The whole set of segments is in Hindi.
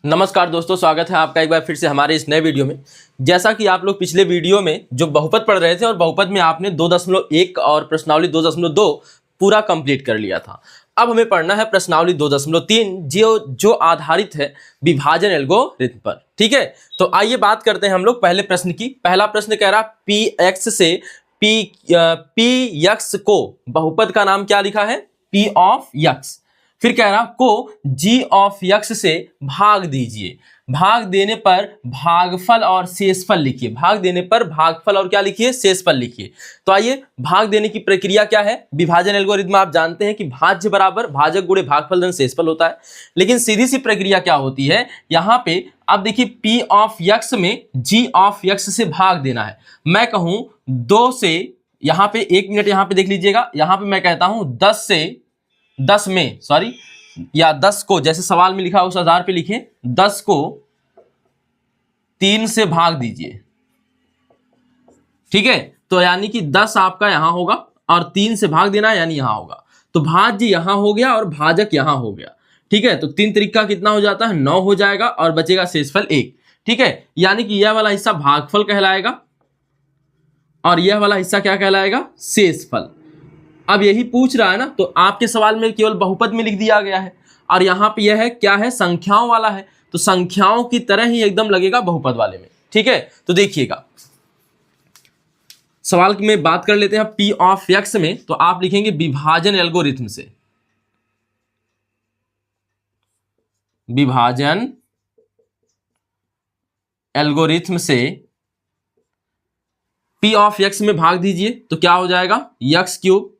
नमस्कार दोस्तों, स्वागत है आपका एक बार फिर से हमारे इस नए वीडियो में। जैसा कि आप लोग पिछले वीडियो में जो बहुपद पढ़ रहे थे और बहुपद में आपने 2.1 और प्रश्नावली 2.2 पूरा कंप्लीट कर लिया था। अब हमें पढ़ना है प्रश्नावली 2.3 जो आधारित है विभाजन एल्गोरिथम पर। ठीक है, तो आइए बात करते हैं हम लोग पहले प्रश्न की। पहला प्रश्न कह रहा पी एक्स से पी यक्स को बहुपद का नाम क्या लिखा है? P of x. फिर कह रहा को जी ऑफ यक्स से भाग दीजिए। भाग देने पर भागफल और शेषफल लिखिए। भाग देने पर भागफल और क्या लिखिए? शेषफल लिखिए। तो आइए, भाग देने की प्रक्रिया क्या है? विभाजन एल्गोरिथम आप जानते हैं कि भाज्य बराबर भाजक गुणे भागफल धन शेषफल होता है। लेकिन सीधी सी प्रक्रिया क्या होती है यहाँ पे? अब देखिए, पी ऑफ यक्स में जी ऑफ यक्स से भाग देना है। मैं कहूं 2 से, यहाँ पे 1 मिनट यहाँ पे देख लीजिएगा। यहाँ पे मैं कहता हूं 10 में सॉरी या 10 को, जैसे सवाल में लिखा उस आधार पे लिखें, 10 को 3 से भाग दीजिए। ठीक है, तो यानी कि 10 आपका यहां होगा और 3 से भाग देना यानी यहां होगा। तो भाज्य यहां हो गया और भाजक यहां हो गया। ठीक है, तो 3 त्रिक का कितना हो जाता है? 9 हो जाएगा और बचेगा शेषफल 1। ठीक है, यानी कि यह वाला हिस्सा भागफल कहलाएगा और यह वाला हिस्सा क्या कहलाएगा? शेषफल। अब यही पूछ रहा है ना, तो आपके सवाल में केवल बहुपद में लिख दिया गया है और यहाँ पे यह है क्या है? संख्याओं वाला है, तो संख्याओं की तरह ही एकदम लगेगा बहुपद वाले में। ठीक है, तो देखिएगा सवाल की में बात कर लेते हैं पी ऑफ एक्स में। तो आप लिखेंगे विभाजन एल्गोरिथम से, विभाजन एल्गोरिथम से पी ऑफ एक्स में भाग दीजिए। तो क्या हो जाएगा? X cube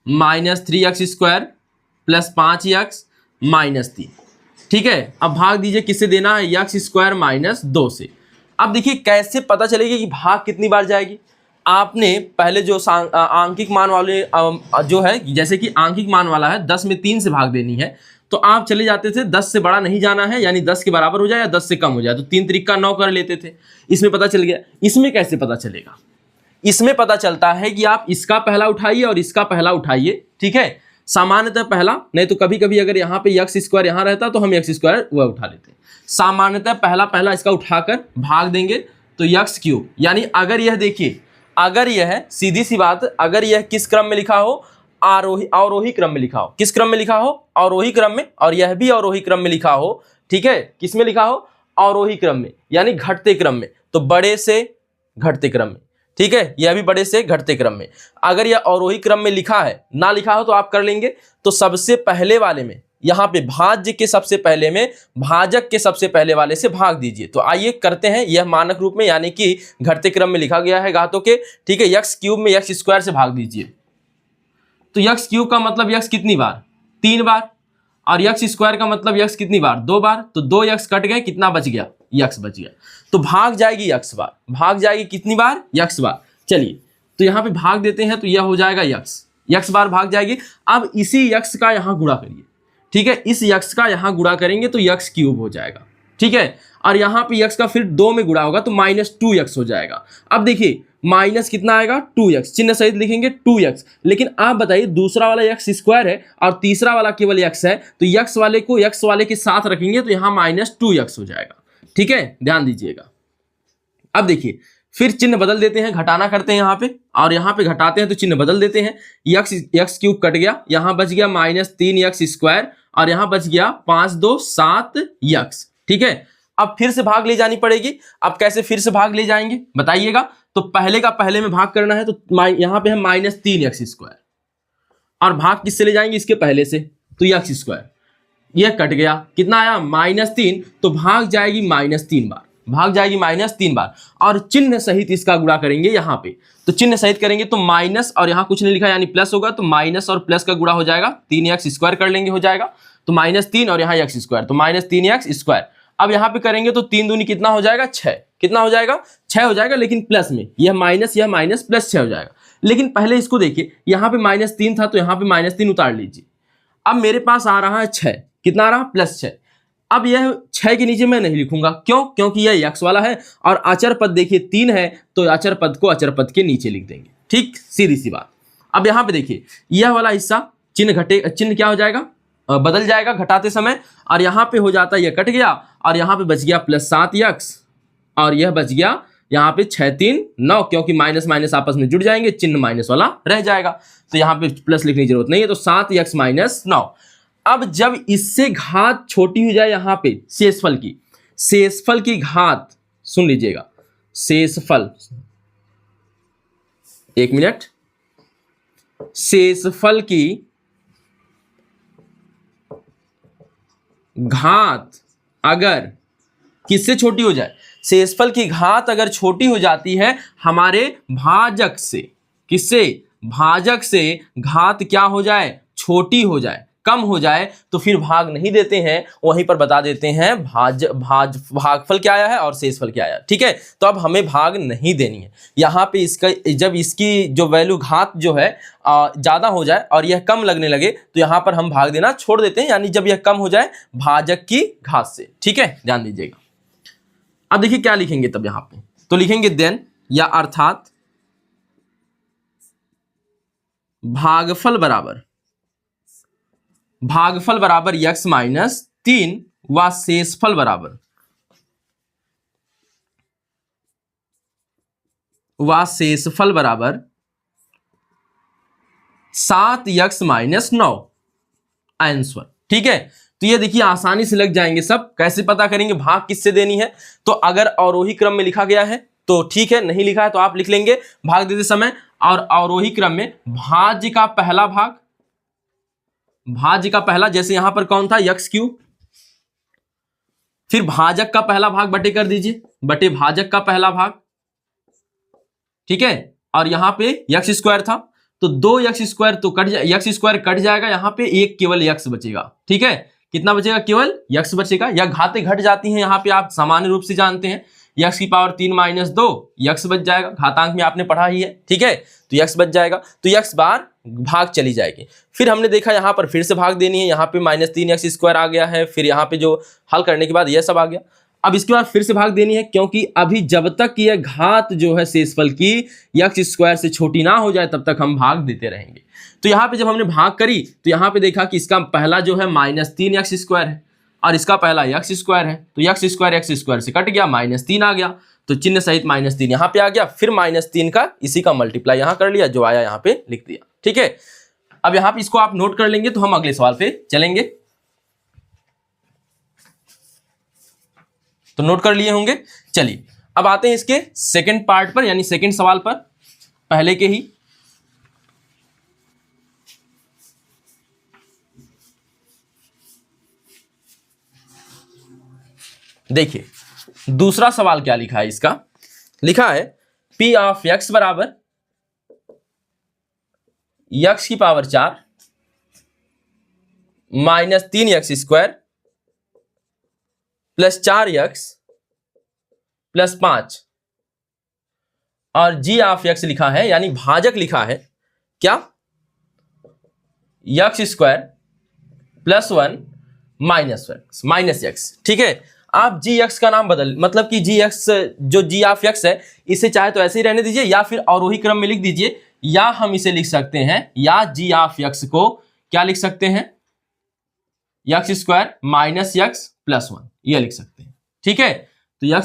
-3x² plus 5x -3। ठीक है, अब भाग दीजिए, किससे देना है? x² - 2 से। अब देखिए कैसे पता चलेगा कि भाग कितनी बार जाएगी। आपने पहले जो आंकिक मान वाले जो है, जैसे कि आंकिक मान वाला है 10 में 3 से भाग देनी है, तो आप चले जाते थे 10 से बड़ा नहीं जाना है, यानी 10 के बराबर हो जाए या 10 से कम हो जाए, तो 3 त्रिक का 9 कर लेते थे। इसमें पता चल गया। इसमें कैसे पता चलेगा? इसमें पता चलता है कि आप इसका पहला उठाइए और इसका पहला उठाइए। ठीक है, सामान्यतः पहला, नहीं तो कभी कभी अगर यहाँ पे x² यहाँ रहता तो हम x² वह उठा लेते। सामान्यतः पहला इसका उठाकर भाग देंगे तो x³ यानी अगर यह देखिए, अगर यह सीधी सी बात, अगर यह किस क्रम में लिखा हो? अवरोही क्रम में लिखा हो। किस क्रम में लिखा हो? अवरोही क्रम में। और यह भी अवरोही क्रम में लिखा हो। ठीक है, किस में लिखा हो? अवरोही क्रम में, यानी घटते क्रम में, तो बड़े से घटते क्रम में। ठीक है, यह भी बड़े से घटते क्रम में। अगर यह अवरोही क्रम में लिखा है, ना लिखा हो तो आप कर लेंगे। तो सबसे पहले वाले में, यहाँ पे भाज्य के सबसे पहले में भाजक के सबसे पहले वाले से भाग दीजिए। तो आइए करते हैं। यह मानक रूप में यानी कि घटते क्रम में लिखा गया है घातों के। ठीक है, x³ में x² से भाग दीजिए। तो x³ का मतलब x कितनी बार? 3 बार। और x² का मतलब x कितनी बार? 2 बार। तो 2x कट गए, कितना बच गया? x बच गया। तो भाग जाएगी x बार। भाग जाएगी कितनी बार? x बार। चलिए, तो यहाँ पे भाग देते हैं तो यह हो जाएगा x बार भाग जाएगी। अब इसी x का यहाँ गुणा करिए। ठीक है, इस x का यहाँ गुणा करेंगे तो x³ हो जाएगा। ठीक है, और यहाँ पे x का फिर 2 में गुणा होगा तो -2x हो जाएगा। अब देखिए माइनस कितना आएगा? 2x, चिन्ह सहित लिखेंगे 2x। लेकिन आप बताइए, दूसरा वाला x² है और तीसरा वाला केवल x है, तो x वाले को x वाले के साथ रखेंगे तो यहाँ -2x हो जाएगा। ठीक है, ध्यान दीजिएगा। अब देखिए, फिर चिन्ह बदल देते हैं, घटाना करते हैं यहाँ पे और यहाँ पे घटाते हैं तो चिन्ह बदल देते हैं। x³ कट गया, यहाँ बच गया -3x² और यहाँ बच गया 5 2 7x। ठीक है, अब फिर से भाग ले जानी पड़ेगी। अब कैसे फिर से भाग ले जाएंगे बताइएगा? तो पहले का पहले में भाग करना है, तो यहाँ पे हम -3x² और भाग किससे ले जाएंगे? इसके पहले से, तो x²। यह कट गया, कितना आया? -3, तो भाग जाएगी -3 बार। भाग जाएगी -3 बार और चिन्ह सहित इसका गुणा करेंगे यहाँ पे। तो चिन्ह सहित करेंगे तो माइनस और यहाँ कुछ नहीं लिखा यानी प्लस होगा, तो माइनस और प्लस का गुणा हो जाएगा। 3x² कर लेंगे, हो जाएगा। तो -3 और यहाँ x², तो -3x²। अब यहाँ पे करेंगे तो 3 दूनी कितना हो जाएगा? 6। कितना हो जाएगा? 6 हो जाएगा, लेकिन प्लस में यह माइनस प्लस 6 हो जाएगा। लेकिन पहले इसको देखिए, यहाँ पे -3 था तो यहाँ पे -3 उतार लीजिए। अब मेरे पास आ रहा है 6, कितना आ रहा? +6। अब यह 6 के नीचे मैं नहीं लिखूंगा, क्यों? क्योंकि यह x वाला है और अचर पद देखिए 3 है, तो अचर पद को अचर पद के नीचे लिख देंगे। ठीक, सीधी सी बात। अब यहाँ पे देखिए, यह वाला हिस्सा चिन्ह घटे, चिन्ह क्या हो जाएगा? बदल जाएगा घटाते समय, और यहाँ पे हो जाता है यह कट गया, और यहाँ पे बच गया +7x, और यह बच गया यहाँ पे 6 3 9, क्योंकि माइनस माइनस आपस में जुड़ जाएंगे, चिन्ह माइनस वाला रह जाएगा, तो यहाँ पे प्लस लिखने की जरूरत नहीं है, तो 7x - 9। अब जब इससे घात छोटी हो जाए, यहाँ पे शेषफल की घात सुन लीजिएगा, शेषफल, एक मिनट, शेषफल की घात अगर किससे छोटी हो जाए, शेषफल की घात अगर छोटी हो जाती है हमारे भाजक से, किससे, भाजक से घात क्या हो जाए, छोटी हो जाए, कम हो जाए, तो फिर भाग नहीं देते हैं, वहीं पर बता देते हैं भागफल क्या आया है और शेषफल क्या आया। ठीक है, तो अब हमें भाग नहीं देनी है। यहाँ पे इसका जब इसकी जो वैल्यू घात जो है ज़्यादा हो जाए और यह कम लगने लगे, तो यहाँ पर हम भाग देना छोड़ देते हैं, यानी जब यह कम हो जाए भाजक की घात से। ठीक है, ध्यान दीजिएगा। अब देखिए क्या लिखेंगे तब यहाँ पे, तो लिखेंगे देन या अर्थात भागफल बराबर x - 3 व शेषफल बराबर 7x - 9 आंसर। ठीक है, तो ये देखिए आसानी से लग जाएंगे सब। कैसे पता करेंगे भाग किससे देनी है, तो अगर अवरोही क्रम में लिखा गया है तो ठीक है, नहीं लिखा है तो आप लिख लेंगे भाग देते समय, और अवरोही क्रम में भाज्य का पहला भाग, भाज्य का पहला, जैसे यहां पर कौन था, x3, फिर भाजक का पहला भाग बटे कर दीजिए, बटे भाजक का पहला भाग। ठीक है, और यहां पे x² था तो 2x² तो कट जाए, x² कट जाएगा, यहां पे एक केवल x बचेगा। ठीक है, कितना बचेगा, केवल x बचेगा, या घातें घट जाती हैं, यहां पे आप सामान्य रूप से जानते हैं, x³ 3 - 2 x बच जाएगा, घातांक में आपने पढ़ा ही है। ठीक है, तो x बच जाएगा, तो x बार भाग चली जाएगी। फिर हमने देखा यहाँ पर फिर से भाग देनी है, यहाँ पे -3x² आ गया है, फिर यहाँ पे जो हल करने के बाद यह सब आ गया। अब इसके बाद फिर से भाग देनी है, क्योंकि अभी जब तक यह घात जो है शेषफल की x² से छोटी ना हो जाए तब तक हम भाग देते रहेंगे। तो यहाँ पे जब हमने भाग करी तो यहाँ पे देखा कि इसका पहला जो है -3x² है और इसका पहला x² है, तो x² से कट गया, -3 आ गया, तो चिन्ह सहित -3 यहाँ पे आ गया, फिर -3 का इसी का मल्टीप्लाई यहाँ कर लिया, जो आया यहाँ पे लिख दिया। ठीक है, अब यहाँ पे इसको आप नोट कर लेंगे तो हम अगले सवाल पे चलेंगे। तो नोट कर लिए होंगे। चलिए अब आते हैं इसके सेकंड पार्ट पर, यानी सेकंड सवाल पर, पहले के ही। देखिए दूसरा सवाल क्या लिखा है, इसका लिखा है P ऑफ x बराबर x⁴ -3x² + 4x + 5 और g ऑफ x लिखा है, यानी भाजक लिखा है क्या, x² + 1 - x। ठीक है, आप gx का नाम बदल, मतलब कि gx जो g ऑफ x है इसे चाहे तो ऐसे ही रहने दीजिए, या फिर अवरोही क्रम में लिख दीजिए, या हम इसे लिख सकते हैं, या g ऑफ x को क्या लिख सकते हैं, x² - x + 1 यह लिख सकते हैं। ठीक है, तो x² -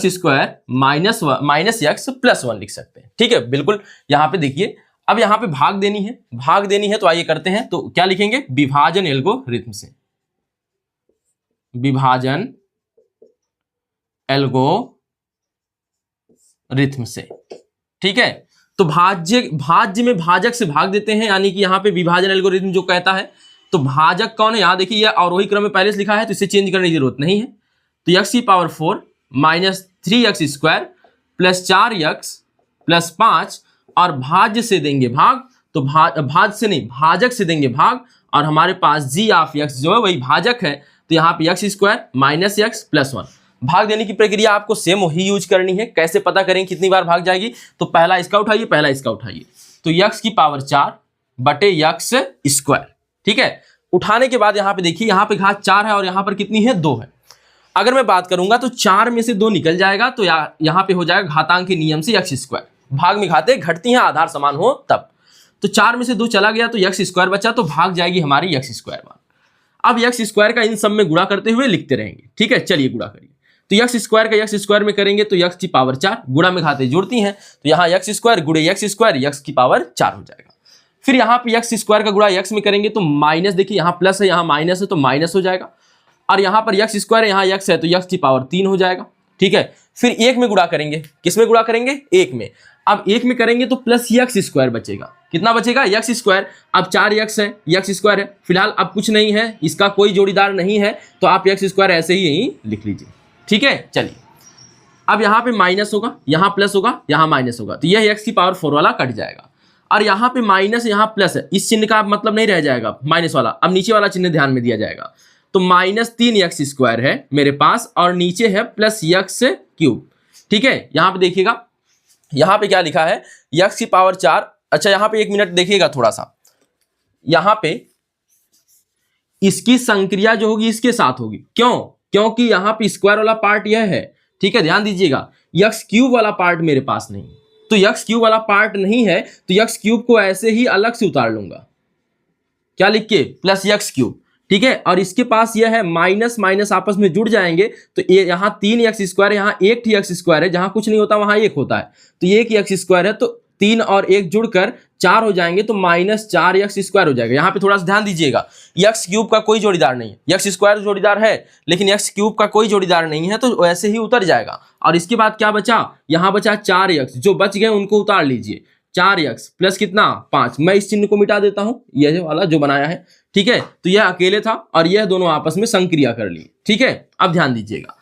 x + 1 लिख सकते हैं। ठीक है, बिल्कुल। यहां पे देखिए अब यहां पे भाग देनी है, तो आइए करते हैं। तो क्या लिखेंगे, विभाजन एल्गोरिथम से, विभाजन एल्गोरिथम से। ठीक है, तो भाज्य में भाजक से भाग देते हैं, यानी कि यहाँ पे विभाजन एल्गोरिथम जो कहता है, तो भाजक कौन है, यहाँ देखिए यह अवरोही क्रम में पहले से लिखा है तो इसे चेंज करने की जरूरत नहीं है। तो x⁴ -3x² + 4x + 5 और भाज्य से देंगे भाग, तो भाज्य से नहीं भाजक से देंगे भाग, और हमारे पास g ऑफ x जो है वही भाजक है, तो यहाँ पे x² - x + 1। भाग देने की प्रक्रिया आपको सेम वही यूज करनी है। कैसे पता करें कितनी बार भाग जाएगी, तो पहला इसका उठाइए, तो x⁴ बटे x²। ठीक है, उठाने के बाद यहाँ पे देखिए, यहाँ पे घात 4 है और यहाँ पर कितनी है, 2 है। अगर मैं बात करूंगा तो 4 में से 2 निकल जाएगा, तो यहाँ पे हो जाएगा घातांक के नियम से x²। भाग में घातें घटती हैं आधार समान हो तब, तो 4 में से 2 चला गया तो x² बचा, तो भाग जाएगी हमारी x² मान। अब एक्स स्क्वायर का इन सब में गुणा करते हुए लिखते रहेंगे, ठीक है। चलिए गुणा करिए, तो एक्स स्क्वायर का एक्स स्क्वायर में करेंगे तो एक्स की पावर 4, गुणा में घाते जुड़ती हैं, तो यहाँ एक्स स्क्वायर गुणे एक्स स्क्वायर एक्स की पावर 4 हो जाएगा। फिर यहाँ पे एक्स स्क्वायर का गुणा एक्स में करेंगे तो माइनस, देखिए यहाँ प्लस है यहाँ माइनस है तो माइनस हो जाएगा, और यहाँ पर एक्स स्क्वायर है यहाँ एक्स है तो एक्स की पावर 3 हो जाएगा, ठीक है। फिर एक में गुणा करेंगे, किस में गुणा करेंगे, एक में। अब एक में करेंगे तो प्लस एक्स स्क्वायर बचेगा, कितना बचेगा, एक्स स्क्वायर। अब 4x है, एक्स स्क्वायर है, फिलहाल अब कुछ नहीं है, इसका कोई जोड़ीदार नहीं है, तो आप एक्स स्क्वायर ऐसे ही यहीं लिख लीजिए, ठीक है। चलिए अब यहाँ पे माइनस होगा, यहाँ प्लस होगा, यहाँ माइनस होगा, तो यह एक्स की पावर 4 वाला कट जाएगा, और यहाँ पे माइनस यहाँ प्लस है, इस चिन्ह का मतलब नहीं रह जाएगा माइनस वाला, अब नीचे वाला चिन्ह ध्यान में दिया जाएगा। तो -3x स्क्वायर है मेरे पास, और नीचे है प्लस एक्स क्यूब, ठीक है। यहाँ पे देखिएगा, यहाँ पे क्या लिखा है, एक्स की पावर 4। अच्छा यहाँ पे 1 मिनट देखिएगा थोड़ा सा, यहाँ पे इसकी संक्रिया जो होगी इसके साथ होगी, क्यों, क्योंकि यहाँ पे स्क्वायर वाला पार्ट यह है, ठीक है, ध्यान दीजिएगा। एक्स क्यूब वाला पार्ट मेरे पास नहीं, तो एक्स क्यूब वाला पार्ट नहीं है, तो एक्स क्यूब को ऐसे ही अलग से उतार लूंगा, क्या लिख के, प्लस एक्स क्यूब, ठीक है। और इसके पास यह है माइनस माइनस आपस में जुड़ जाएंगे, तो ये यहाँ 3x स्क्वायर, यहाँ 1x स्क्वायर है, जहां कुछ नहीं होता वहां 1 होता है, तो ये 1x स्क्वायर है, तो 3 और 1 जुड़कर 4 हो जाएंगे, तो -4x स्क्वायर हो जाएगा। यहाँ पे थोड़ा सा ध्यान दीजिएगा, एक्स क्यूब का कोई जोड़ीदार नहीं है, एक्स स्क्वायर जोड़ीदार है, लेकिन एक्स क्यूब का कोई जोड़ीदार नहीं है, तो वैसे ही उतर जाएगा। और इसके बाद क्या बचा, यहाँ बचा 4x, जो बच गए उनको उतार लीजिए, 4x प्लस कितना 5, मैं इस चिन्ह को मिटा देता हूं, यह वाला जो बनाया है, ठीक है। तो यह अकेले था और यह दोनों आपस में संक्रिया कर लिए, ठीक है। अब ध्यान दीजिएगा,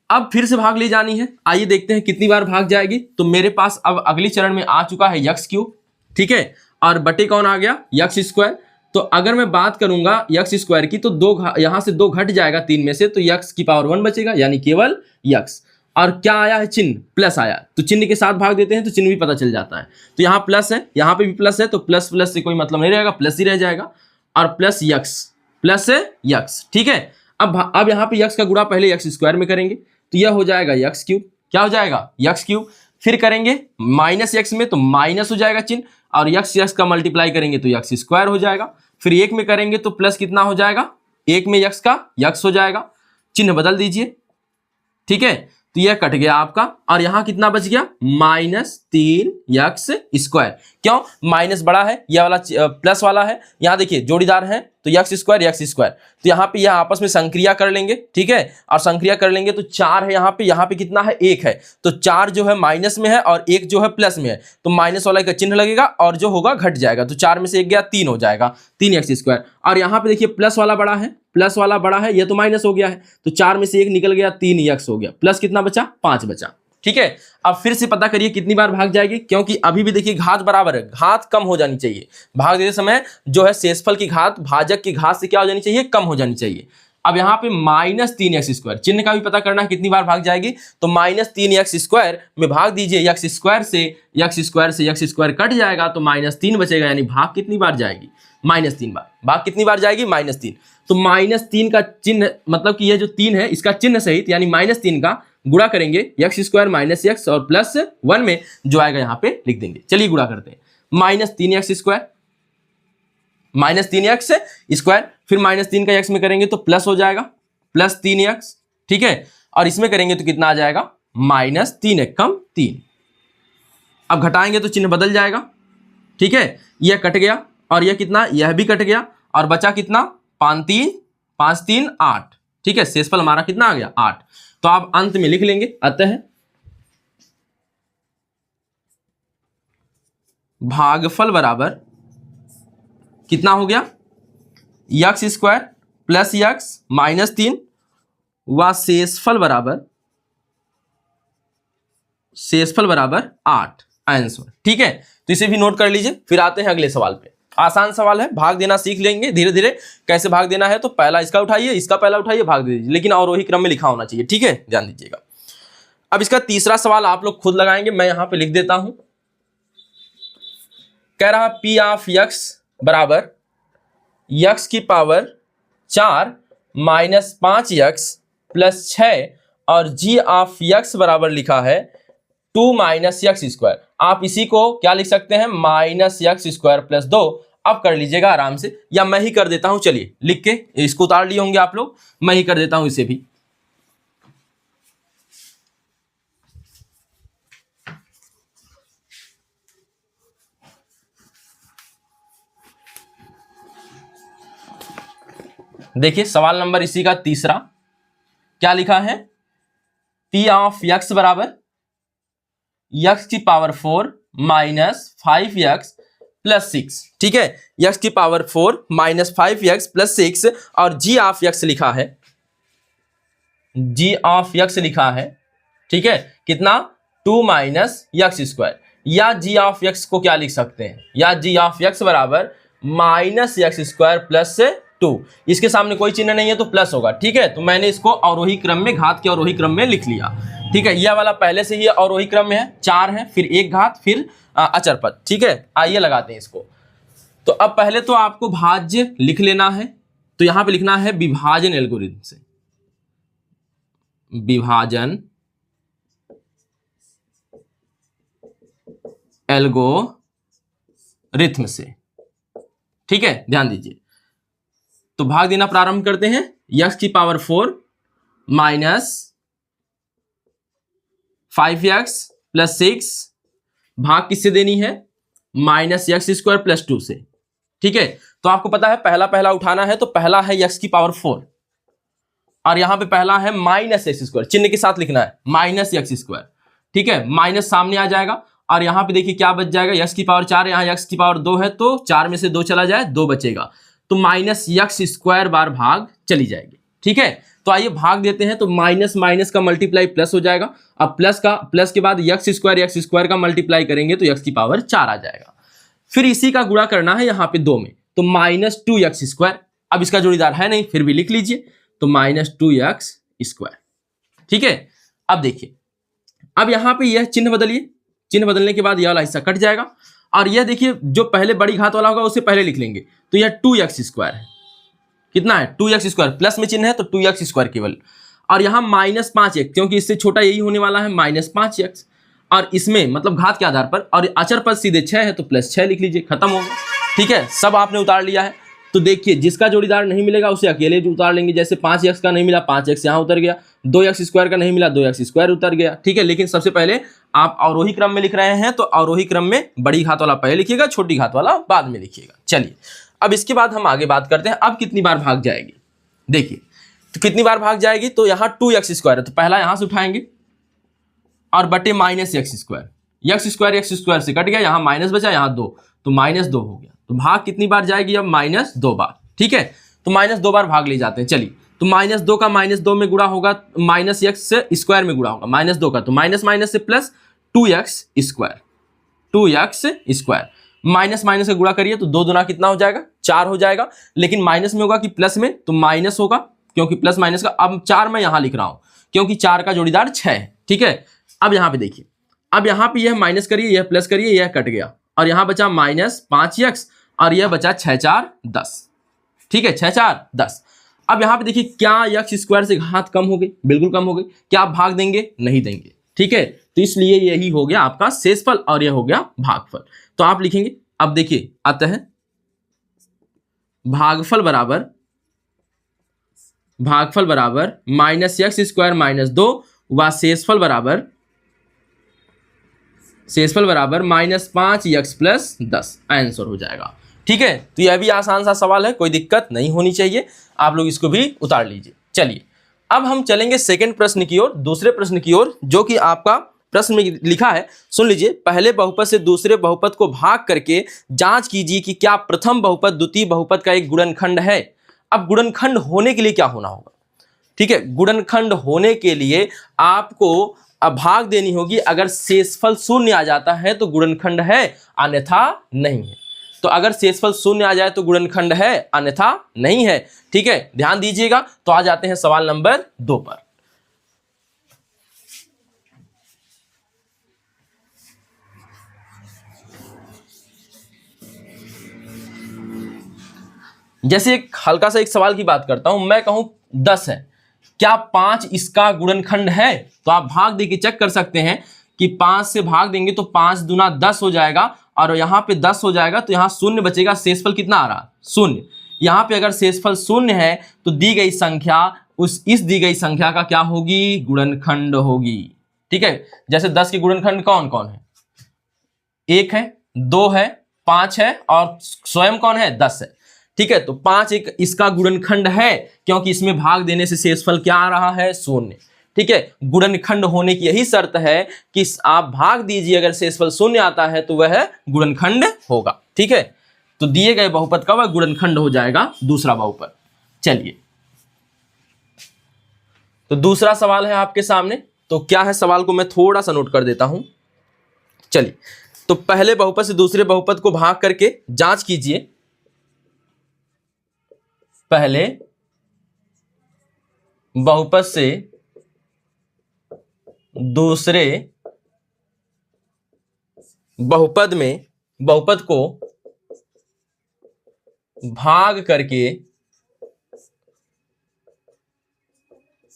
अब फिर से भाग ले जानी है, आइए देखते हैं कितनी बार भाग जाएगी। तो मेरे पास अब अगली चरण में आ चुका है एक्स क्यूब, ठीक है, और बटे कौन आ गया, एक्स स्क्वायर। तो अगर मैं बात करूंगा एक्स स्क्वायर की, तो यहां से 2 घट जाएगा 3 में से, तो एक्स की पावर 1 बचेगा, यानी केवल एक्स। और क्या आया है, चिन्ह प्लस आया, तो चिन्ह के साथ भाग देते हैं तो चिन्ह भी पता चल जाता है। तो यहाँ प्लस है, यहाँ पे भी प्लस है, तो प्लस प्लस से कोई मतलब नहीं रहेगा, प्लस ही रह जाएगा, और प्लस एक्स, ठीक है। अब यहाँ पे एक्स का गुणा पहले एक्स स्क्वायर में करेंगे, तो यह हो जाएगा एक्स क्यूब, क्या हो जाएगा, एक्स क्यूब। फिर करेंगे माइनस एक्स में, तो माइनस हो जाएगा चिन्ह, और एक्स का मल्टीप्लाई करेंगे तो एक्स स्क्वायर हो जाएगा। फिर 1 में करेंगे तो प्लस कितना हो जाएगा, 1 में एक्स का एक्स हो जाएगा, चिन्ह बदल दीजिए, ठीक है। तो यह कट गया आपका, और यहां कितना बच गया, -3x स्क्वायर। क्यों, माइनस बड़ा है, यह वाला प्लस वाला है, यहां देखिए जोड़ीदार है, तो एक्स स्क्वायर, तो यहाँ पे यह आपस में संक्रिया कर लेंगे, ठीक है। और संक्रिया कर लेंगे तो 4 है यहाँ पे कितना है, 1 है, तो 4 जो है माइनस में है और 1 जो है प्लस में है, तो माइनस वाला का चिन्ह लगेगा और जो होगा घट जाएगा, तो 4 में से 1 गया 3 हो जाएगा, 3x स्क्वायर। और यहाँ पे देखिए प्लस वाला बड़ा है, यह तो माइनस हो गया है, तो 4 में से 1 निकल गया, 3x हो गया, प्लस कितना बचा, 5 बचा, ठीक है। अब फिर से पता करिए कितनी बार भाग जाएगी, क्योंकि अभी भी देखिए घात बराबर है, घात कम हो जानी चाहिए, भाग देते समय जो है शेषफल की घात भाजक की घात से क्या हो जानी चाहिए, कम हो जानी चाहिए। अब यहाँ पे -3x स्क्वायर, चिन्ह का भी पता करना है कितनी बार भाग जाएगी, तो -3x स्क्वायर में भाग दीजिए, एक्स स्क्वायर से एक्स स्क्वायर कट जाएगा, तो -3 बचेगा, यानी भाग कितनी बार जाएगी, -3 बार। भाग कितनी बार जाएगी, -3। तो -3 का चिन्ह मतलब कि यह जो 3 है इसका चिन्ह सहित, यानी -3 का गुणा करेंगे, एक्स स्क्वायर -x और +1 में जो आएगा यहाँ पे लिख देंगे। चलिए गुणा करते हैं, -3x स्क्वायर, फिर -3 का x में करेंगे तो प्लस हो जाएगा, +3x, ठीक है। और इसमें करेंगे तो कितना आ जाएगा, -3 × 3। अब घटाएंगे तो चिन्ह बदल जाएगा, ठीक है। यह कट गया और यह कितना, यह भी कट गया, और बचा कितना, 5 3 8, ठीक है। शेषफल हमारा कितना आ गया, 8। तो आप अंत में लिख लेंगे, अतः भागफल बराबर कितना हो गया, एक्स स्क्वायर प्लस एक्स -3 व शेषफल बराबर 8 आंसर, ठीक है। तो इसे भी नोट कर लीजिए। फिर आते हैं अगले सवाल पे, आसान सवाल है, भाग देना सीख लेंगे धीरे धीरे कैसे भाग देना है। तो पहला इसका उठाइए, इसका पहला उठाइए, भाग दे दीजिए, लेकिन अवरोही क्रम में लिखा होना चाहिए, ठीक है, ध्यान दीजिएगा। अब इसका तीसरा सवाल आप लोग खुद लगाएंगे, मैं यहां पे लिख देता हूं। कह रहा P ऑफ x बराबर x की पावर 4 -5x + 6 और g ऑफ x बराबर लिखा है 2 - x स्क्वायर। आप इसी को क्या लिख सकते हैं, -x स्क्वायर + 2, अब कर लीजिएगा आराम से, या मैं ही कर देता हूं, चलिए लिख के इसको उतार लिए होंगे आप लोग, मैं ही कर देता हूं इसे भी। देखिए सवाल नंबर इसी का तीसरा क्या लिखा है, पी ऑफ यक्स बराबर यक्स की पावर 4 माइनस 5x प्लस 6, ठीक है, यक्स की पावर 4 माइनस 5x प्लस 6, और जी ऑफ यक्स लिखा है, जी ऑफ यक्स लिखा है, ठीक है, कितना 2 माइनस यक्स स्क्वायर, या जी ऑफ यक्स को क्या लिख सकते हैं, या जी ऑफ यक्स बराबर माइनस यक्स स्क्वायर प्लस 2, इसके सामने कोई चिन्ह नहीं है तो प्लस होगा, ठीक है, तो मैंने इसको अवरोही क्रम में, घात के अवरोही क्रम में लिख लिया, ठीक है, यह वाला पहले से ही अवरोही क्रम में है, 4 है, फिर एक घात, फिर अचर पद, ठीक है, आइए लगाते हैं इसको। तो अब पहले तो आपको भाज्य लिख लेना है, तो यहां पे लिखना है विभाजन एल्गोरिथम से, विभाजन एल्गोरिथम से, ठीक है, ध्यान दीजिए। तो भाग देना प्रारंभ करते हैं, यक्स की पावर 4 माइनस 5x प्लस 6, भाग किससे देनी है, माइनस यक्स स्क्वायर प्लस 2 से, ठीक है, तो आपको पता है पहला पहला उठाना है, तो पहला है यक्स की पावर 4 और यहां पे पहला है माइनस एक्स स्क्वायर, चिन्ह के साथ लिखना है माइनस एक्स स्क्वायर, ठीक है, माइनस सामने आ जाएगा और यहां पे देखिए क्या बच जाएगा, यक्स की पावर 4, यहां यक्स की पावर 2 है तो 4 में से 2 चला जाए, 2 बचेगा, तो माइनस यक्स स्क्वायर बार भाग चली जाएगी, ठीक है, तो आइए भाग देते हैं, तो माइनस माइनस का मल्टीप्लाई प्लस हो जाएगा, अब प्लस के बाद यक्स स्क्वायर का मल्टीप्लाई करेंगे तो यक्स की पावर 4 आ जाएगा, फिर इसी का गुणा करना है यहाँ पे 2 में, तो माइनस 2x स्क्वायर, अब इसका जोड़ीदार है नहीं फिर भी लिख लीजिए, तो माइनस 2x स्क्वायर, ठीक है, अब देखिए, अब यहां पे यह चिन्ह बदलिए, चिन्ह बदलने के बाद यह वाला हिस्सा कट जाएगा, और यह देखिए जो पहले बड़ी घात वाला होगा उसे पहले लिख लेंगे, तो यह 2x स्क्वायर है, कितना है 2x स्क्वायर, प्लस में चिन्ह है तो 2x स्क्वायर केवल, और यहां माइनस 5x, क्योंकि इससे छोटा यही होने वाला है माइनस 5x, और इसमें मतलब घात के आधार पर, और अचर पद सीधे 6 है तो प्लस 6 लिख लीजिए, खत्म हो गया, ठीक है, सब आपने उतार लिया है। तो देखिए जिसका जोड़ीदार नहीं मिलेगा उसे अकेले उतार लेंगे, जैसे 5x का नहीं मिला 5x यहाँ उतर गया, 2x स्क्वायर का नहीं मिला 2x स्क्वायर उतर गया, ठीक है, लेकिन सबसे पहले आप अवरोही क्रम में लिख रहे हैं तो अवरोही क्रम में बड़ी घात वाला पहले लिखिएगा, छोटी घात वाला बाद में लिखिएगा। चलिए अब इसके बाद हम आगे बात करते हैं, अब कितनी बार भाग जाएगी, देखिए तो कितनी बार भाग जाएगी, तो यहाँ 2x स्क्वायर है तो पहला यहां से उठाएंगे और बटे माइनस एक्स स्क्वायर से कट गया, यहाँ माइनस बचा, यहाँ 2 तो माइनस 2 हो गया, तो भाग कितनी बार जाएगी अब माइनस 2 बार, ठीक है, तो माइनस 2 बार भाग ले जाते हैं। चलिए तो माइनस 2 का माइनस 2 में गुणा होगा, माइनस एक्स से स्क्वायर में गुणा होगा माइनस 2 का, तो माइनस माइनस से plus 2x square, minus minus का गुणा करिए तो 2 दूना कितना हो जाएगा 4 हो जाएगा, लेकिन माइनस में होगा कि प्लस में, तो माइनस होगा क्योंकि प्लस माइनस का, अब 4 मैं यहां लिख रहा हूं क्योंकि 4 का जोड़ीदार 6 है, ठीक है। अब यहां पे देखिए, अब यहां पे यह माइनस करिए, यह प्लस करिए, यह कट गया और यहां बचा माइनस 5x और यह बचा 6 4 10, ठीक है, 6 4 10। अब यहां पे देखिए क्या यक्स स्क्वायर से घात कम हो गई, बिल्कुल कम हो गई, क्या आप भाग देंगे, नहीं देंगे, ठीक है, तो इसलिए यही हो गया आपका शेषफल और यह हो गया भागफल। तो आप लिखेंगे, अब देखिए अतः भागफल बराबर माइनस एक्स स्क्वायर माइनस 2 व शेषफल बराबर माइनस 5x प्लस 10 आंसर हो जाएगा, ठीक है। तो यह भी आसान सा सवाल है, कोई दिक्कत नहीं होनी चाहिए, आप लोग इसको भी उतार लीजिए। चलिए अब हम चलेंगे सेकंड प्रश्न की ओर, दूसरे प्रश्न की ओर, जो कि आपका प्रश्न में लिखा है, सुन लीजिए, पहले बहुपद से दूसरे बहुपद को भाग करके जांच कीजिए कि क्या प्रथम बहुपद द्वितीय बहुपद का एक गुणनखंड है। अब गुणनखंड होने के लिए क्या होना होगा, ठीक है, गुणनखंड होने के लिए आपको अब भाग देनी होगी, अगर शेषफल शून्य आ जाता है तो गुणनखंड है, अन्यथा नहीं है। तो अगर शेषफल शून्य आ जाए तो गुणनखंड है, अन्यथा नहीं है, ठीक है, ध्यान दीजिएगा। तो आ जाते हैं सवाल नंबर 2 पर। जैसे एक हल्का सा एक सवाल की बात करता हूं, मैं कहूं 10 है, क्या 5 इसका गुणनखंड है, तो आप भाग देके चेक कर सकते हैं कि 5 से भाग देंगे तो 5 दूना 10 हो जाएगा और यहाँ पे 10 हो जाएगा तो यहाँ शून्य बचेगा, शेषफल कितना आ रहा? शून्य। यहाँ पे अगर शेषफल शून्य है तो दी गई संख्या इस दी गई संख्या का क्या होगी? गुणनखंड होगी। ठीक है, जैसे 10 के गुणनखंड कौन कौन है? 1 है, 2 है, 5 है और स्वयं कौन है? 10 है। ठीक है, तो 5 एक इसका गुणनखंड है क्योंकि इसमें भाग देने से शेषफल क्या आ रहा है? शून्य। ठीक है, गुणनखंड होने की यही शर्त है कि आप भाग दीजिए, अगर शेषफल शून्य आता है तो वह गुणनखंड होगा। ठीक है, तो दिए गए बहुपद का वह गुणनखंड हो जाएगा दूसरा बहुपद। चलिए, तो दूसरा सवाल है आपके सामने। तो क्या है सवाल को मैं थोड़ा सा नोट कर देता हूं। चलिए, तो पहले बहुपद से दूसरे बहुपद को भाग करके जांच कीजिए। पहले बहुपद से दूसरे बहुपद में बहुपद को भाग करके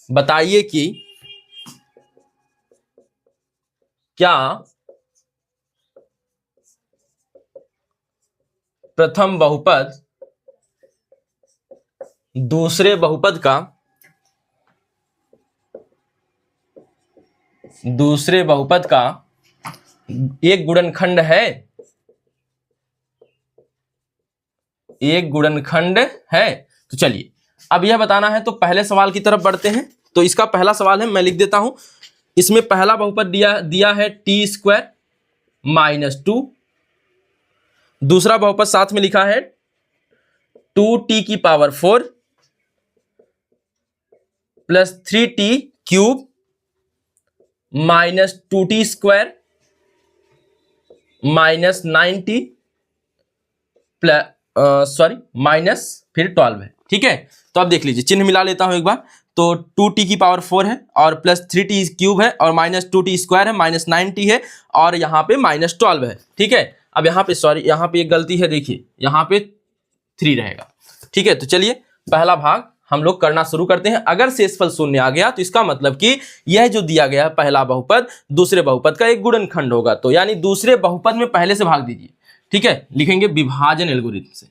बताइए कि क्या प्रथम बहुपद दूसरे बहुपद का एक गुणनखंड है? एक गुणनखंड है। तो चलिए, अब यह बताना है, तो पहले सवाल की तरफ बढ़ते हैं। तो इसका पहला सवाल है, मैं लिख देता हूं। इसमें पहला बहुपद दिया है t² - 2। दूसरा बहुपद साथ में लिखा है 2t⁴ + 3t³ - 2t² - 9t minus फिर 12 है। ठीक है, तो अब देख लीजिए, चिन्ह मिला लेता हूं एक बार। तो 2t⁴ है और +3t³ है और -2t² है, -9t है और यहाँ पे -12 है। ठीक है, अब यहाँ पे यहाँ पे एक गलती है, देखिए यहाँ पे 3 रहेगा। ठीक है, तो चलिए पहला भाग हम लोग करना शुरू करते हैं। अगर शेषफल शून्य आ गया तो इसका मतलब कि यह जो दिया गया है पहला बहुपद दूसरे बहुपद का एक गुणनखंड होगा। तो यानी दूसरे बहुपद में पहले से भाग दीजिए। ठीक है, लिखेंगे विभाजन एल्गोरिथम से।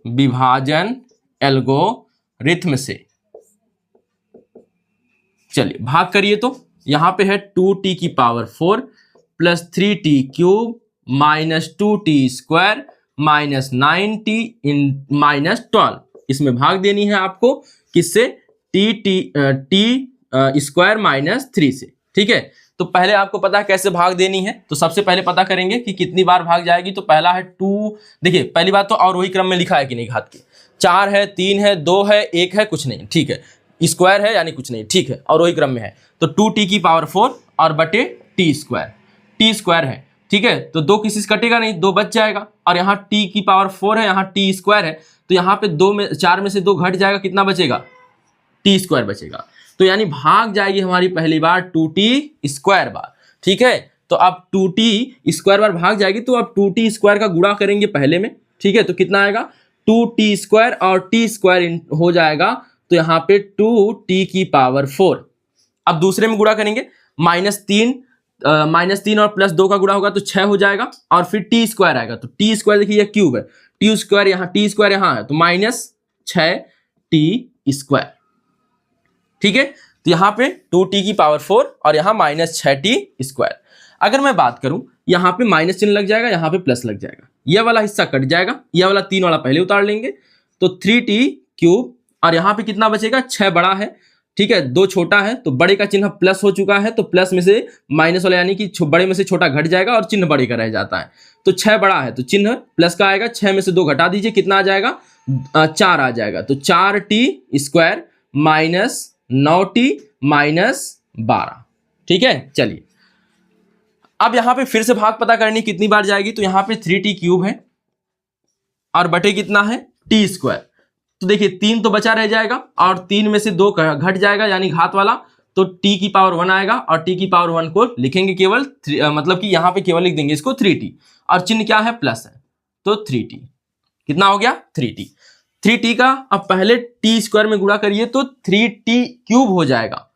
विभाजन एल्गोरिथम से चलिए भाग करिए। तो यहां पे है 2t⁴ + 3t³ - 2t² - 9t -12। इसमें भाग देनी है आपको किससे? t² - 3 से। ठीक है, तो पहले आपको पता है कैसे भाग देनी है। तो सबसे पहले पता करेंगे कि कितनी बार भाग जाएगी। तो पहला है 2, देखिए पहली बात तो और वही क्रम में लिखा है कि नहीं घात के, 4 है, 3 है, 2 है, 1 है, कुछ नहीं। ठीक है, स्क्वायर है यानी कुछ नहीं। ठीक है, और वही क्रम में है। तो 2t⁴ और बटे t² है। ठीक है, तो 2 किसी से कटेगा नहीं, 2 बच जाएगा। और यहाँ t⁴ है, यहाँ t² है, तो यहाँ पे 4 में से 2 घट जाएगा, कितना बचेगा? t² बचेगा। तो यानी भाग जाएगी हमारी पहली बार 2t² बार। ठीक है, तो अब 2t² बार भाग जाएगी, तो अब 2t² का गुणा करेंगे पहले में। ठीक है, तो कितना आएगा? 2t² और t² हो जाएगा, तो यहाँ पे 2t⁴। अब दूसरे में गुणा करेंगे, -3 और +2 का गुणा होगा तो 6 हो जाएगा और फिर t² आएगा। तो t² देखिए, यह क्यूब है, t² यहाँ है, तो -6t²। ठीक है, तो यहाँ पे 2t⁴ और यहाँ -6t²। अगर मैं बात करूं, यहाँ पे माइनस चिन्ह लग जाएगा, यहाँ पे प्लस लग जाएगा, यह वाला हिस्सा कट जाएगा, यह वाला 3 वाला पहले उतार लेंगे। तो 3t³ और यहाँ पे कितना बचेगा? 6 बड़ा है। ठीक है, 2 छोटा है, तो बड़े का चिन्ह प्लस हो चुका है, तो प्लस में से माइनस वाला यानी कि बड़े में से छोटा घट जाएगा और चिन्ह बड़े का रह जाता है। तो 6 बड़ा है तो चिन्ह प्लस का आएगा, 6 में से 2 घटा दीजिए, कितना आ जाएगा? 4 आ जाएगा। तो 4t² -9t -12। ठीक है, चलिए अब यहां पे फिर से भाग पता करनी कितनी बार जाएगी। तो यहां पे 3t³ है और बटे कितना है? t²। तो देखिए 3 तो बचा रह जाएगा और 3 में से 2 घट जाएगा यानी घात वाला, तो t⁴ आएगा और t⁴ को लिखेंगे केवल मतलब कि यहां पे केवल लिख देंगे इसको 3t और चिन्ह क्या है? प्लस है, तो 3t। कितना हो गया? 3t। 3t का अब पहले t² में गुणा करिए तो 3t³ हो जाएगा,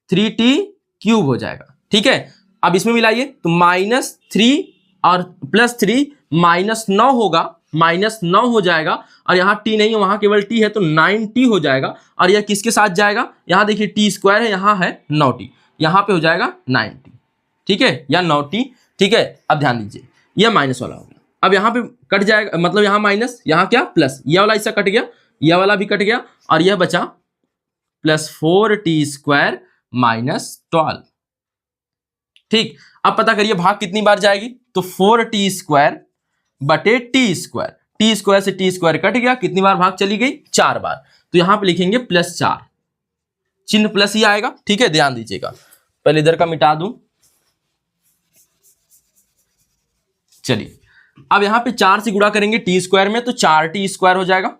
3t³ हो जाएगा। ठीक है, अब इसमें मिलाइए तो -3 और +3 -9 होगा, -9 हो जाएगा। और यहाँ t नहीं है, वहां केवल t है तो 9t हो जाएगा। और यह किसके साथ जाएगा, यहाँ देखिए t² है, यहाँ है 9t, यहाँ पे हो जाएगा 9t, ठीक है, या 9t, ठीक है। अब ध्यान दीजिए यह माइनस वाला हो गया, अब यहाँ पे कट जाएगा, मतलब यहाँ माइनस, यहाँ क्या प्लस, यह वाला हिस्सा कट गया, यह वाला भी कट गया, और यह बचा +4t² -12, ठीक। अब पता करिए भाग कितनी बार जाएगी, तो 4t² बटे t², t² से t² कट गया, कितनी बार भाग चली गई, 4 बार। तो यहां पे लिखेंगे +4, चिन्ह प्लस ही आएगा, ठीक है, ध्यान दीजिएगा। पहले इधर का मिटा दूं, चलिए अब यहां पे 4 से गुणा करेंगे t² में तो 4t² हो जाएगा,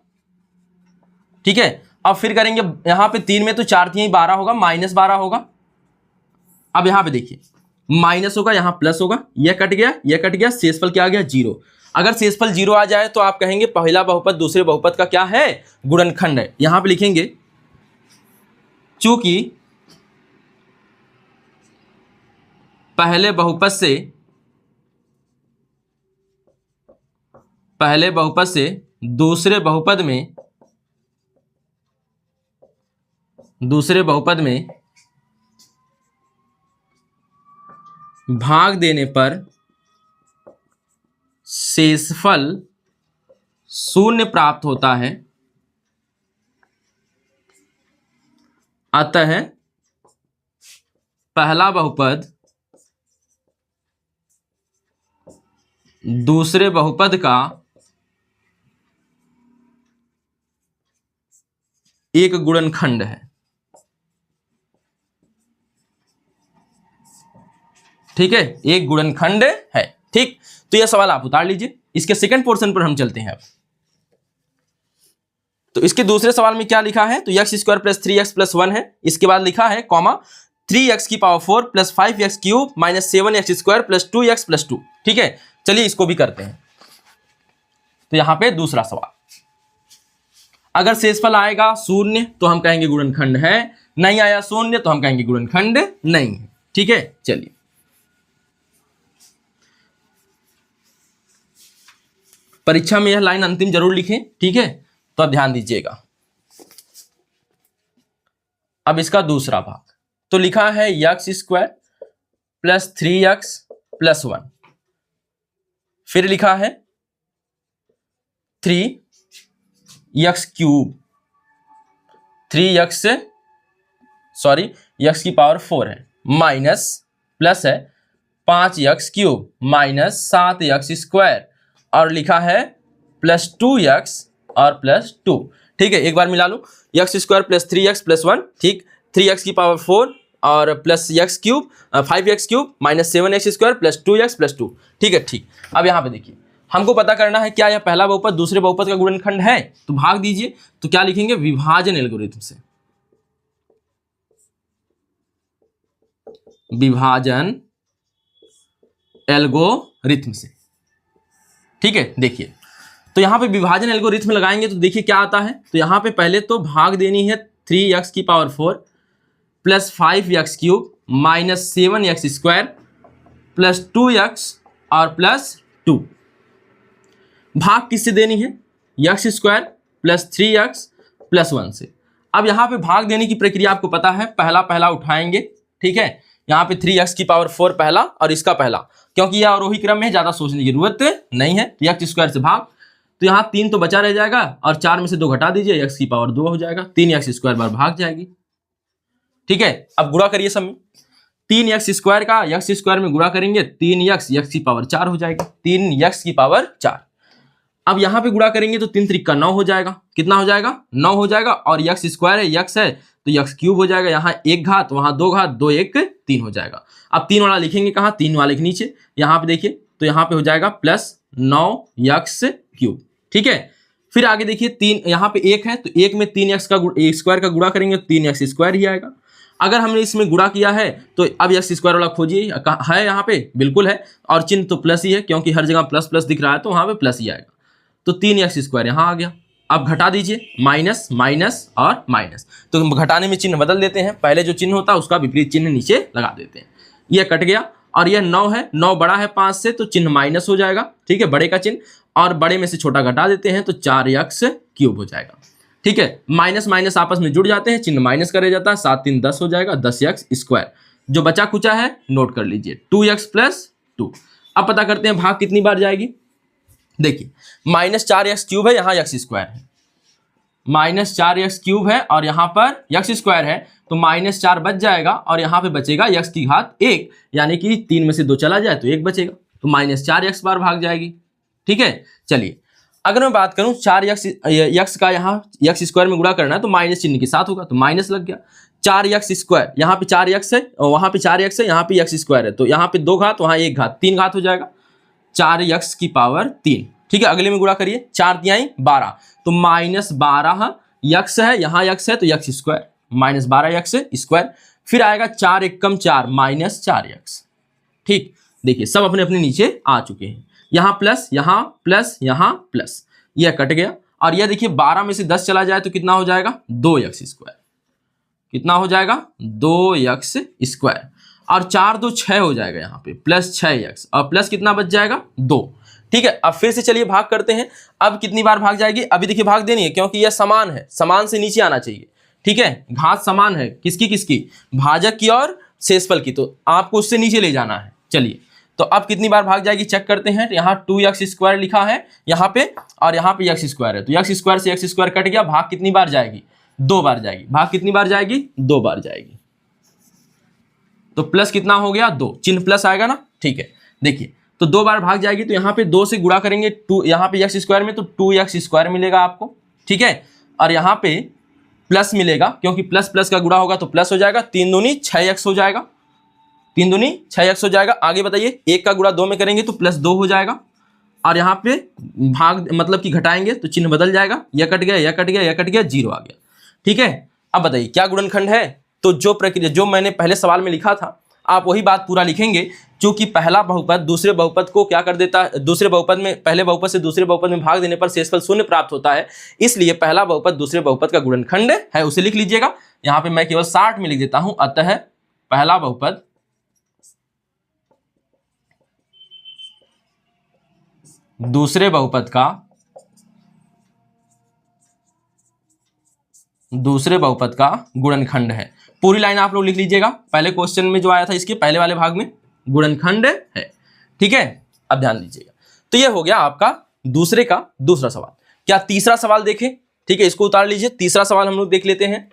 ठीक है। अब फिर करेंगे यहां पे 3 में तो 4 3 12 होगा, -12 होगा। अब यहां पे देखिए माइनस होगा, यहां प्लस होगा, यह कट गया, यह कट गया, शेषफल क्या आ गया 0। अगर शेषफल 0 आ जाए तो आप कहेंगे पहला बहुपद दूसरे बहुपद का क्या है, गुणनखंड है। यहां पे लिखेंगे चूंकि पहले बहुपद से दूसरे बहुपद में भाग देने पर शेषफल 0 प्राप्त होता है, अतः पहला बहुपद दूसरे बहुपद का एक गुणनखंड है, ठीक है, एक गुणनखंड है, ठीक। तो यह सवाल आप उतार लीजिए। इसके सेकंड पोर्शन पर हम चलते हैं अब। तो इसके दूसरे सवाल में क्या लिखा है, तो x² + 3x + 1 है, इसके बाद लिखा है comma 3x⁴ + 5x³ - 7x² + 2x + 2, ठीक है। चलिए इसको भी करते हैं। तो यहां पे दूसरा सवाल, अगर शेषफल आएगा 0 तो हम कहेंगे गुणनखंड है, नहीं आया 0 तो हम कहेंगे गुणनखंड नहीं है, ठीक है। चलिए परीक्षा में यह लाइन अंतिम जरूर लिखें, ठीक है। तो अब ध्यान दीजिएगा, अब इसका दूसरा भाग, तो लिखा है x² + 3x + 1, फिर लिखा है 3x³ 3x⁴ है, माइनस प्लस है 5x³ - 7x², और लिखा है +2x और +2, ठीक है। एक बार मिला लूं, x² + 3x + 1, ठीक, 3x⁴ और +x³, 5x³ - 7x² + 2x + 2, ठीक है, ठीक। अब यहाँ पे देखिए हमको पता करना है क्या यह पहला बहुपद दूसरे बहुपद का गुणनखंड है, तो भाग दीजिए। तो क्या लिखेंगे, विभाजन एल्गोरिथम से, विभाजन एल्गोरिथम से, ठीक है। देखिए तो यहां पे विभाजन एल्गोरिथम लगाएंगे तो देखिए क्या आता है, तो यहां पे पहले तो भाग देनी है 3x⁴ + 5x³ - 7x² + 2x और +2, भाग किससे देनी है, x² + 3x + 1 से। अब यहाँ पे भाग देने की प्रक्रिया आपको पता है, पहला उठाएंगे, ठीक है। यहाँ पे 3x⁴ पहला और इसका पहला, क्योंकि यह अवरोही क्रम में ज्यादा सोचने की जरूरत नहीं है। x² से भाग, तो यहाँ 3 तो बचा रह जाएगा और 4 में से 2 घटा दीजिए, x⁴ हो जाएगा, 3x² बार भाग जाएगी, ठीक है। अब गुणा करिए सब में, 3x² का x² में गुणा करेंगे 3x, x⁴ हो जाएगा, 3x⁴। अब यहाँ पे गुणा करेंगे तो 3 त्रिक का 9 हो जाएगा, कितना हो जाएगा, 9 हो जाएगा, और x² है, x है तो x³ हो जाएगा, यहाँ 1 घात, वहां 2 घात, 2 1 3 हो जाएगा। अब 3 वाला लिखेंगे कहाँ, 3 वाले के नीचे, यहाँ पे देखिए तो यहाँ पे हो जाएगा +9x³, ठीक है। फिर आगे देखिए 3, यहाँ पे 1 है तो 1 में 3x² का गुणा करेंगे तो 3x² ही आएगा। अगर हमने इसमें गुणा किया है तो अब x² वाला खोजिए, है यहाँ पे, बिल्कुल है, और चिन्ह तो प्लस ही है क्योंकि हर जगह प्लस प्लस दिख रहा है तो वहां पे प्लस ही आएगा, तो 3x² यहाँ आ गया। अब घटा दीजिए, माइनस माइनस और माइनस, तो घटाने में चिन्ह बदल देते हैं, पहले जो चिन्ह होता है उसका विपरीत चिन्ह नीचे लगा देते हैं, यह कट गया और यह 9 है, 9 बड़ा है 5 से तो चिन्ह माइनस हो जाएगा, ठीक है, बड़े का चिन्ह, और बड़े में से छोटा घटा देते हैं तो 4x क्यूब हो जाएगा, ठीक है। माइनस माइनस आपस में जुड़ जाते हैं, चिन्ह माइनस करे जाता है, 7 3 10 हो जाएगा, 10x स्क्वायर। जो बचा कुचा है नोट कर लीजिए, 2x प्लस 2। अब पता करते हैं भाग कितनी बार जाएगी। देखिए -4x क्यूब है, यहाँ x स्क्वायर है, -4x क्यूब है और यहाँ पर x स्क्वायर है, तो -4 बच जाएगा और यहाँ पे बचेगा x की घात 1, यानी कि 3 में से 2 चला जाए तो 1 बचेगा, तो -4x बार भाग जाएगी, ठीक है। चलिए अगर मैं बात करूं 4x का यहाँ x स्क्वायर में गुणा करना है तो माइनस चिन्ह के साथ होगा, तो माइनस लग गया। 4x स्क्वायर, यहाँ पे 4x है और वहाँ पे 4x है, यहाँ पे x स्क्वायर है, तो यहाँ पे 2 घात, वहाँ 1 घात, 3 घात हो जाएगा, 4x की पावर 3, ठीक है। अगले में गुणा करिए, 4 तिहाई 12, तो -12 x है, यहाँ x है तो x स्क्वायर, -12x स्क्वायर, फिर आएगा 4 एकम 4 -4x, ठीक। देखिए सब अपने अपने नीचे आ चुके हैं, यहाँ प्लस, यहाँ प्लस, यहाँ प्लस, यह कट गया। और यह देखिए 12 में से 10 चला जाए तो कितना हो जाएगा, 2x स्क्वायर, कितना हो जाएगा 2x स्क्वायर, और 4 2 6 हो जाएगा यहाँ पे, प्लस 6x, और प्लस कितना बच जाएगा 2, ठीक है। अब फिर से चलिए भाग करते हैं। अब कितनी बार भाग जाएगी, अभी देखिए भाग देनी है क्योंकि यह समान है, समान से नीचे आना चाहिए, ठीक है। घात समान है, किसकी किसकी, भाजक की और शेषफल की, तो आपको उससे नीचे ले जाना है। चलिए तो अब कितनी बार भाग जाएगी चेक करते हैं। तो यहाँ 2x स्क्वायर लिखा है यहाँ पे, और यहाँ पे x स्क्वायर है, तो x स्क्वायर से x स्क्वायर कट गया, भाग कितनी बार जाएगी, 2 बार जाएगी। भाग कितनी बार जाएगी, 2 बार जाएगी, तो प्लस कितना हो गया 2, चिन्ह प्लस आएगा ना, ठीक है। देखिए तो 2 बार भाग जाएगी, तो यहाँ पे 2 से गुणा करेंगे 2, यहाँ पे x स्क्वायर में तो 2x स्क्वायर मिलेगा आपको, ठीक है। और यहाँ पे प्लस मिलेगा, क्योंकि प्लस प्लस का गुणा होगा तो प्लस हो जाएगा, 3 दूनी 6x हो जाएगा, 3 दूनी 6x हो जाएगा। आगे बताइए, 1 का गुणा 2 में करेंगे तो प्लस 2 हो जाएगा, और यहाँ पे भाग मतलब कि घटाएंगे तो चिन्ह बदल जाएगा, यह कट गया, यह कट गया, यह कट गया, 0 आ गया, ठीक है। अब बताइए क्या गुणनखंड है, तो जो प्रक्रिया जो मैंने पहले सवाल में लिखा था आप वही बात पूरा लिखेंगे, क्योंकि पहला बहुपद दूसरे बहुपद को क्या कर देता है, दूसरे बहुपद में पहले बहुपद से दूसरे बहुपद में भाग देने पर शेषफल 0 प्राप्त होता है, इसलिए पहला बहुपद दूसरे बहुपद का गुणनखंड है, उसे लिख लीजिएगा। यहाँ पे मैं केवल 60 में लिख देता हूं, अतः पहला बहुपद दूसरे बहुपद का गुणनखंड है। पूरी लाइन आप लोग लिख लीजिएगा, पहले क्वेश्चन में जो आया था इसके पहले वाले भाग में गुणनखंड है, ठीक है। अब ध्यान दीजिएगा, तो ये हो गया आपका दूसरे का दूसरा सवाल। क्या तीसरा सवाल देखें, ठीक है, इसको उतार लीजिए। तीसरा सवाल हम लोग देख लेते हैं।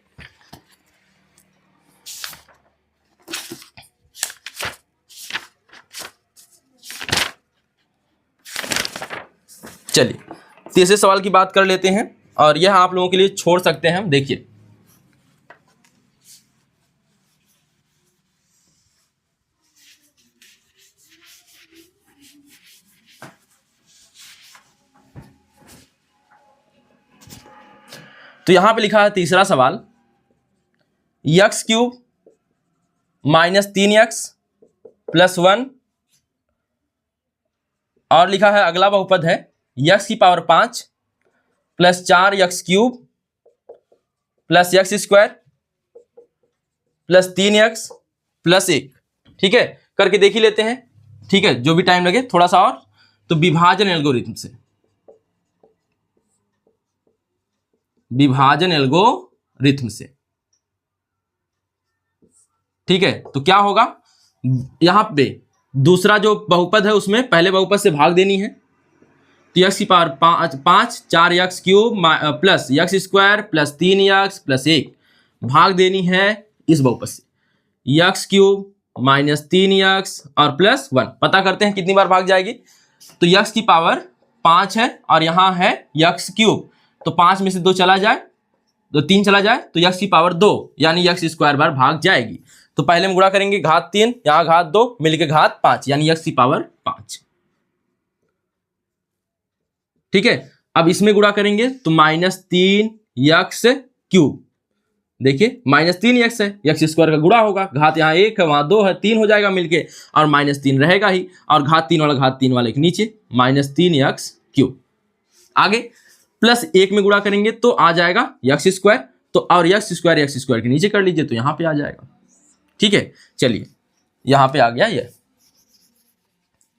चलिए तीसरे सवाल की बात कर लेते हैं, और यह आप लोगों के लिए छोड़ सकते हैं हम। देखिए तो यहां पे लिखा है तीसरा सवाल, x क्यूब -3x प्लस 1, और लिखा है अगला बहुपद है x की power 5 plus 4x cube plus x square plus 3x plus 1, ठीक है। करके देख ही लेते हैं, ठीक है, जो भी टाइम लगे थोड़ा सा और। तो विभाजन एल्गोरिथम से, ठीक है। तो क्या होगा, यहां पे दूसरा जो बहुपद है उसमें पहले बहुपद से भाग देनी है, तो x की power 5 4x cube plus x square plus 3x plus 1 भाग देनी है इस बहुपद से, x क्यूब -3x और प्लस 1। पता करते हैं कितनी बार भाग जाएगी। तो x की पावर 5 है और यहाँ है x क्यूब, तो 5 में से 2 चला जाए तो 3 चला जाए तो x की पावर 2 यानी x स्क्वायर बार भाग जाएगी। तो पहले हम गुणा करेंगे, घात 3 यहाँ घात 2 मिलके घात 5 यानी x की पावर 5, ठीक है। अब इसमें गुणा करेंगे तो -3x क्यूब, देखिए -3x है, x स्क्वायर का गुणा होगा, घात यहाँ 1 है वहां 2 है, 3 हो जाएगा मिलके, और -3 रहेगा ही, और घात 3 वाले के नीचे -3x क्यूब। आगे प्लस 1 में गुणा करेंगे तो आ जाएगा x स्क्वायर, तो और x स्क्वायर के नीचे कर लीजिए तो यहाँ पे आ जाएगा, ठीक है। चलिए यहाँ पे आ गया ये,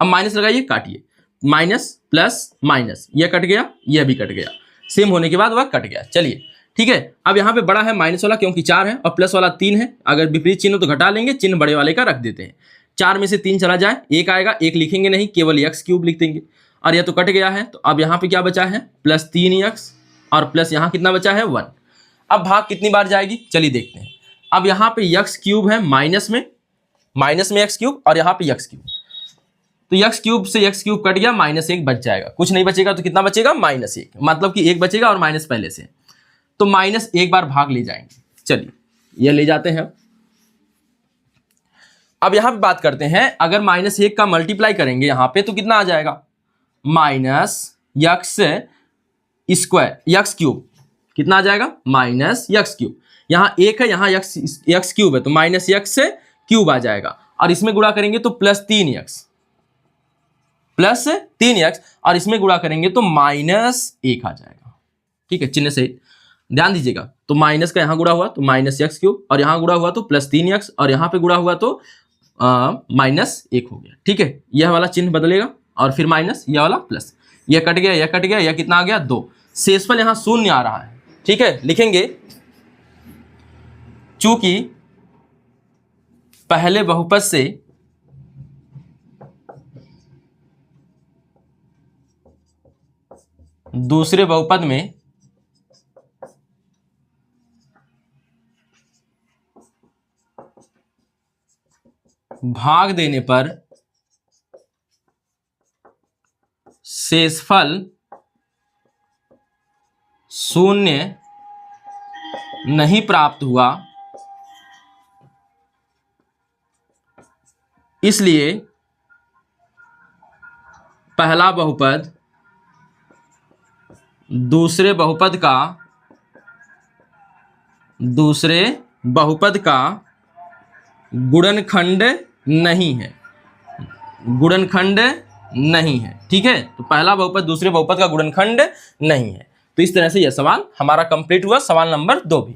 अब माइनस लगाइए, काटिए, माइनस प्लस माइनस, यह कट गया, यह भी कट गया, सेम होने के बाद वह कट गया। चलिए ठीक है, अब यहाँ पे बड़ा है माइनस वाला क्योंकि 4 है और प्लस वाला 3 है, अगर विपरीत चिन्ह तो घटा लेंगे, चिन्ह बड़े वाले का रख देते हैं। 4 में से 3 चला जाए, 1 आएगा, 1 लिखेंगे नहीं, केवल एक्स क्यूब लिख देंगे, और यह तो कट गया है। तो अब यहाँ पे क्या बचा है, प्लस 3x, और प्लस यहाँ कितना बचा है 1। अब भाग कितनी बार जाएगी, चलिए देखते हैं। अब यहाँ पे एक्स क्यूब है माइनस में एक्स क्यूब, और यहाँ पे एक्स क्यूब, तो एक्स क्यूब से एक्स क्यूब कट गया, -1 बच जाएगा, कुछ नहीं बचेगा, तो कितना बचेगा, -1, मतलब कि 1 बचेगा और माइनस पहले से, तो -1 बार भाग ले जाएंगे। चलिए ये ले जाते हैं। अब यहां पे बात करते हैं, अगर -1 का मल्टीप्लाई करेंगे यहां पे तो कितना आ जाएगा, -x क्यूब, कितना आ जाएगा, -x क्यूब। यहां 1 है, यहां x क्यूब है, तो -x से क्यूब आ जाएगा, और इसमें गुणा करेंगे तो प्लस 3x, और इसमें गुणा करेंगे तो -1 आ जाएगा। ठीक है, चिन्ह से ध्यान दीजिएगा, तो माइनस का यहां गुणा हुआ तो -x क्यूब, और यहां गुणा हुआ तो प्लस 3x, और यहां पे गुणा हुआ तो -1 हो गया। ठीक है, यह वाला चिन्ह बदलेगा, और फिर माइनस, यह वाला प्लस, यह कट गया, यह कट गया, यह कितना आ गया 2, शेषफल यहां शून्य आ रहा है। ठीक है, लिखेंगे चूंकि पहले बहुपद से दूसरे बहुपद में भाग देने पर शेषफल शून्य नहीं प्राप्त हुआ, इसलिए पहला बहुपद दूसरे बहुपद का गुणनखंड नहीं है। ठीक है, तो पहला बहुपद दूसरे बहुपद का गुणनखंड नहीं है। तो इस तरह से यह सवाल हमारा कंप्लीट हुआ, सवाल नंबर 2 भी।